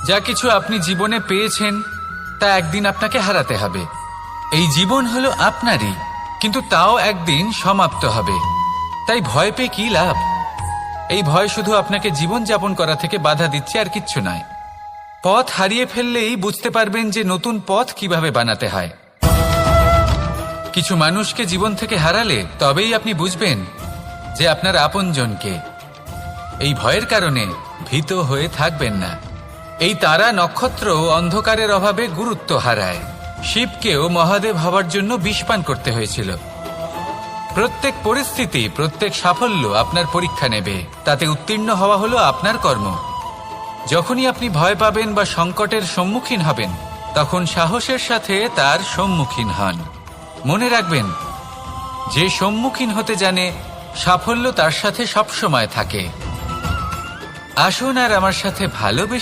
যা কিছু আপনি জীবনে পেয়েছেন তা একদিন আপনাকে হারাতে হবে। এই জীবন হলো আপনারই, কিন্তু তাও একদিন সমাপ্ত হবে। তাই ভয় পেয়ে কি লাভ? এই ভয় শুধু আপনাকে জীবন যাপন করা থেকে বাধা দিচ্ছে, আর কিচ্ছু নয়। পথ হারিয়ে ফেললেই বুঝতে পারবেন যে নতুন পথ কিভাবে বানাতে হয়। কিছু মানুষকে জীবন থেকে হারালে তবেই আপনি বুঝবেন যে আপনার আপনজনকে। এই ভয়ের কারণে ভীত হয়ে থাকবেন না। এই তারা নক্ষত্র অন্ধকারের অভাবে গুরুত্ব হারায়। শিবকেও মহাদেব হওয়ার জন্য বিষপান করতে হয়েছিল। প্রত্যেক পরিস্থিতি, প্রত্যেক সাফল্য আপনার পরীক্ষা নেবে। তাতে উত্তীর্ণ হওয়া হলো আপনার কর্ম। যখনই আপনি ভয় পাবেন বা সংকটের সম্মুখীন হবেন, তখন সাহসের সাথে তার সম্মুখীন হন। মনে রাখবেন, যে সম্মুখীন হতে জানে, সাফল্য তার সাথে সবসময় থাকে। আসুন আর আমার সাথে ভালোবেসে